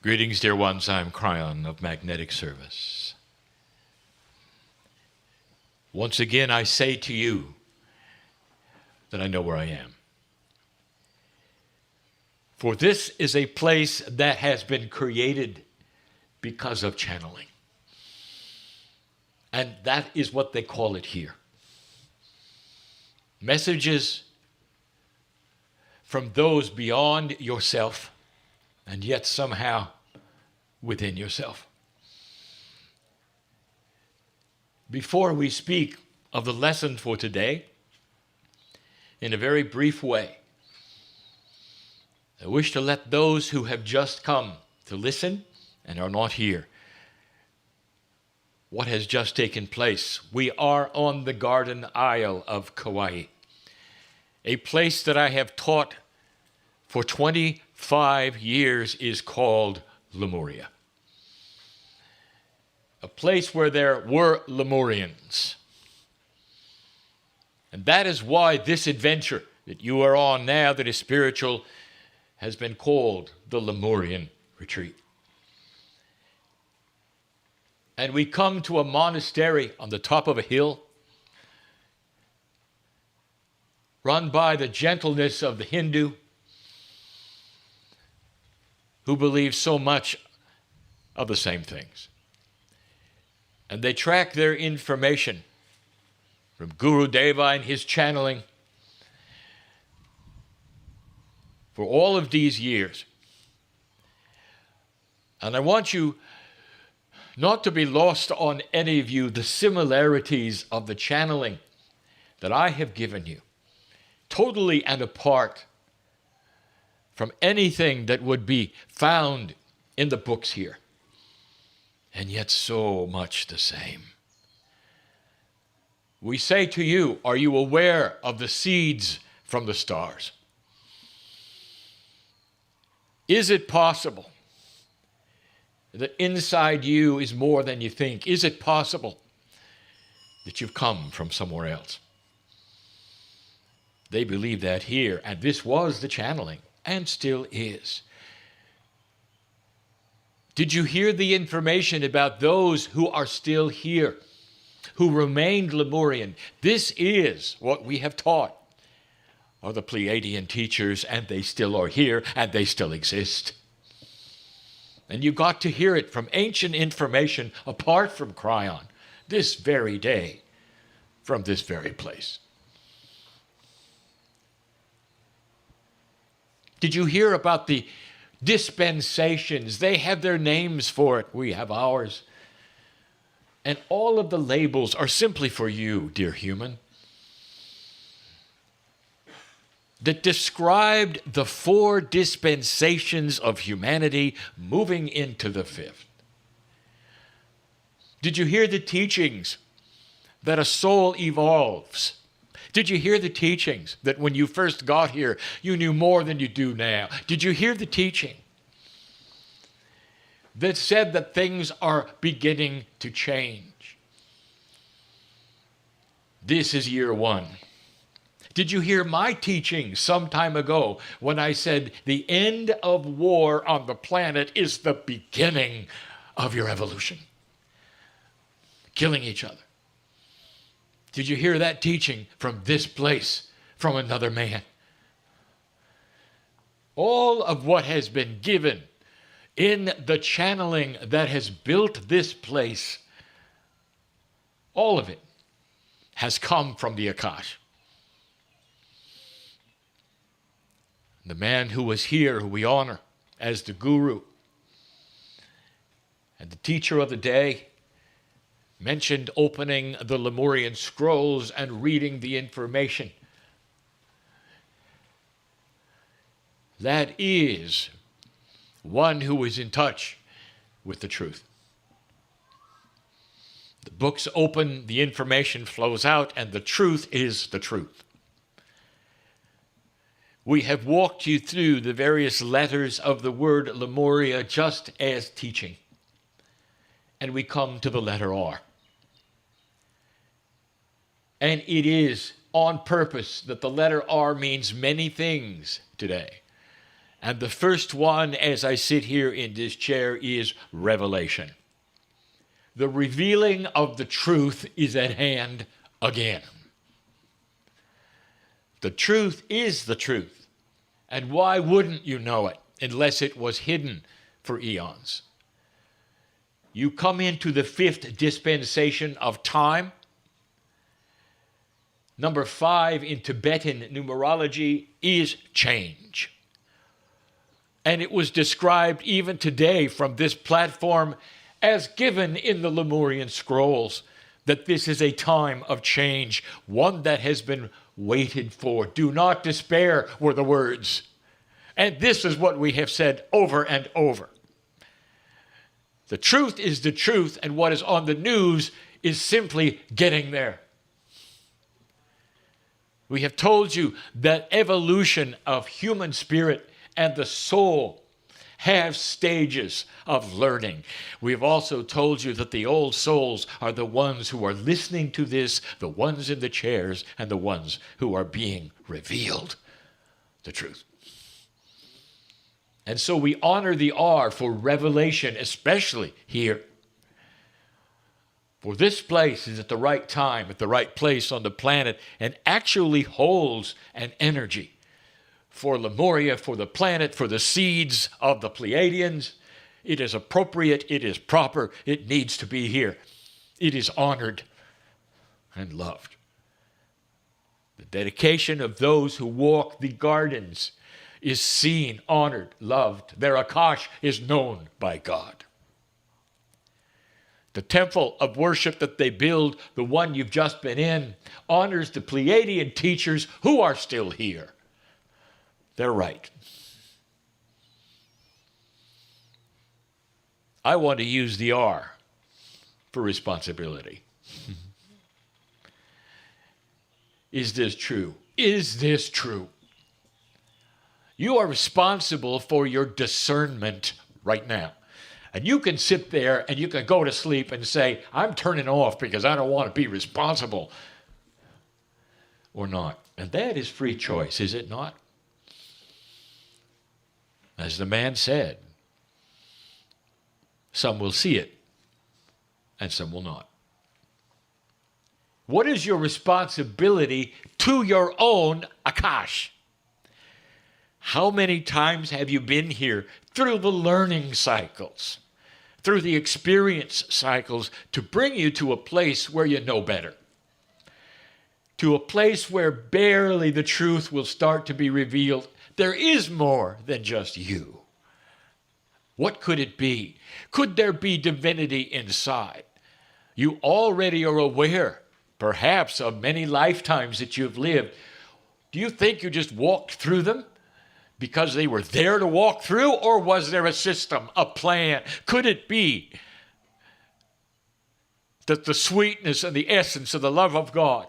Greetings, dear ones. I'm Kryon of Magnetic Service. Once again, I say to you that I know where I am. For this is a place that has been created because of channeling. And that is what they call it here. Messages from those beyond yourself and yet somehow within yourself. Before we speak of the lesson for today, in a very brief way, I wish to let those who have just come to listen and are not here what has just taken place. We are on the Garden Isle of Kauai, a place that I have taught for 25 years is called Lemuria. A place where there were Lemurians. And that is why this adventure that you are on now that is spiritual has been called the Lemurian Retreat. And we come to a monastery on the top of a hill, run by the gentleness of the Hindu, who believe so much of the same things. And they track their information from Guru Deva and his channeling for all of these years. And I want you not to be lost on any of you the similarities of the channeling that I have given you, totally and apart from anything that would be found in the books here, and yet so much the same. We say to you, are you aware of the seeds from the stars? Is it possible that inside you is more than you think? Is it possible that you've come from somewhere else? They believe that here, and this was the channeling, and still is. Did you hear the information about those who are still here, who remained Lemurian? This is what we have taught of the Pleiadian teachers, and they still are here, and they still exist. And you got to hear it from ancient information apart from Kryon, this very day, from this very place. Did you hear about the dispensations? They have their names for it. We have ours. And all of the labels are simply for you, dear human, that described the 4 dispensations of humanity moving into the 5th. Did you hear the teachings that a soul evolves? Did you hear the teachings that when you first got here, you knew more than you do now? Did you hear the teaching that said that things are beginning to change? This is year 1. Did you hear my teaching some time ago when I said the end of war on the planet is the beginning of your evolution? Killing each other. Did you hear that teaching from this place, from another man? All of what has been given in the channeling that has built this place, all of it has come from the Akash. The man who was here, who we honor as the guru and the teacher of the day, mentioned opening the Lemurian scrolls and reading the information. That is one who is in touch with the truth. The books open, the information flows out, and the truth is the truth. We have walked you through the various letters of the word Lemuria just as teaching. And we come to the letter R. And it is on purpose that the letter R means many things today. And the first one, as I sit here in this chair, is revelation. The revealing of the truth is at hand again. The truth is the truth. And why wouldn't you know it unless it was hidden for eons? You come into the fifth dispensation of time. Number 5 in Tibetan numerology is change. And it was described even today from this platform as given in the Lemurian scrolls, that this is a time of change, one that has been waited for. Do not despair were the words. And this is what we have said over and over. The truth is the truth, and what is on the news is simply getting there. We have told you that evolution of human spirit and the soul have stages of learning. We have also told you that the old souls are the ones who are listening to this, the ones in the chairs, and the ones who are being revealed the truth. And so we honor the R for revelation, especially here. For this place is at the right time, at the right place on the planet, and actually holds an energy for Lemuria, for the planet, for the seeds of the Pleiadians. It is appropriate, it is proper, it needs to be here. It is honored and loved. The dedication of those who walk the gardens is seen, honored, loved. Their Akash is known by God. The temple of worship that they build, the one you've just been in, honors the Pleiadian teachers who are still here. They're right. I want to use the R for responsibility. Is this true? Is this true? You are responsible for your discernment right now. And you can sit there and you can go to sleep and say, I'm turning off because I don't want to be responsible. Or not. And that is free choice, is it not? As the man said, some will see it and some will not. What is your responsibility to your own Akash? How many times have you been here through the learning cycles, through the experience cycles, to bring you to a place where you know better? To a place where barely the truth will start to be revealed. There is more than just you. What could it be? Could there be divinity inside? You already are aware, perhaps, of many lifetimes that you've lived. Do you think you just walked through them because they were there to walk through, or was there a system, a plan? Could it be that the sweetness and the essence of the love of God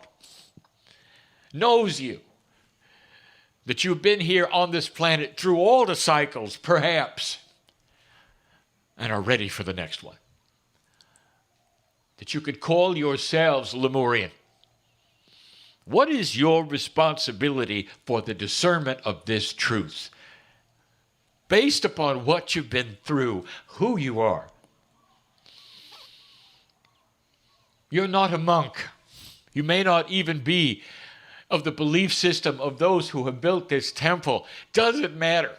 knows you, that you've been here on this planet through all the cycles, perhaps, and are ready for the next one? That you could call yourselves Lemurian. What is your responsibility for the discernment of this truth? Based upon what you've been through, who you are. You're not a monk. You may not even be of the belief system of those who have built this temple. Doesn't matter.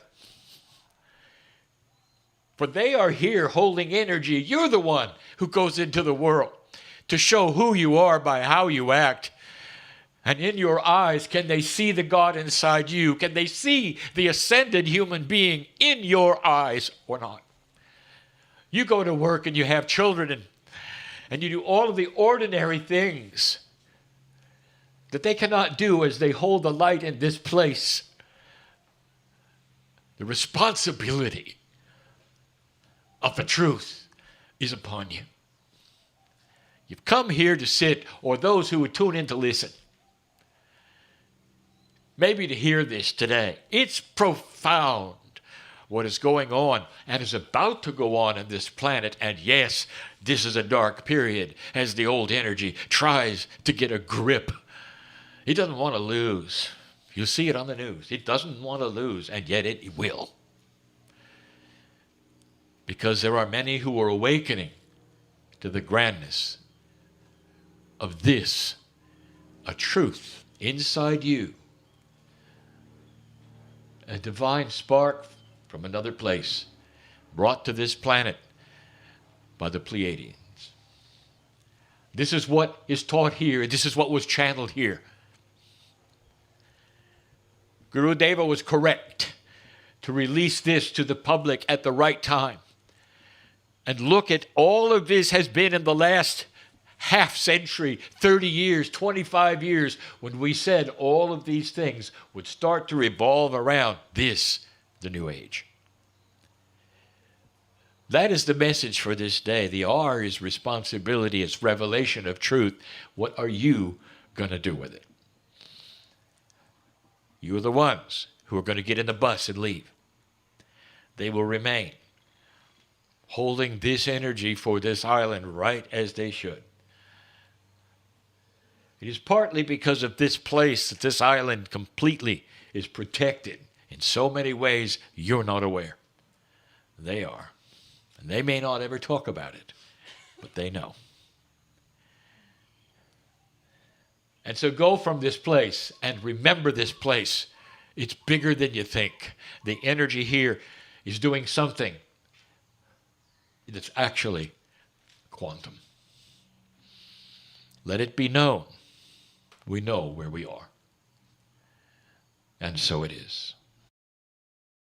For they are here holding energy. You're the one who goes into the world to show who you are by how you act. And in your eyes, can they see the God inside you? Can they see the ascended human being in your eyes or not? You go to work and you have children and you do all of the ordinary things that they cannot do as they hold the light in this place. The responsibility of the truth is upon you. You've come here to sit, or those who would tune in to listen, maybe to hear this today. It's profound what is going on and is about to go on this planet. And yes, this is a dark period as the old energy tries to get a grip. It doesn't want to lose. You see it on the news. It doesn't want to lose, and yet it will. because there are many who are awakening to the grandness of this, a truth inside you, a divine spark from another place brought to this planet by the Pleiadians. This is what is taught here. This is what was channeled here. Guru Deva was correct to release this to the public at the right time. And look at all of this has been in the last half century, 30 years, 25 years, when we said all of these things would start to revolve around this, the New Age. That is the message for this day. The R is responsibility. It's revelation of truth. What are you going to do with it? You are the ones who are going to get in the bus and leave. They will remain holding this energy for this island right as they should. It is partly because of this place that this island completely is protected in so many ways you're not aware. They are. And they may not ever talk about it, but they know. And so go from this place and remember this place. It's bigger than you think. The energy here is doing something that's actually quantum. Let it be known. We know where we are. And so it is.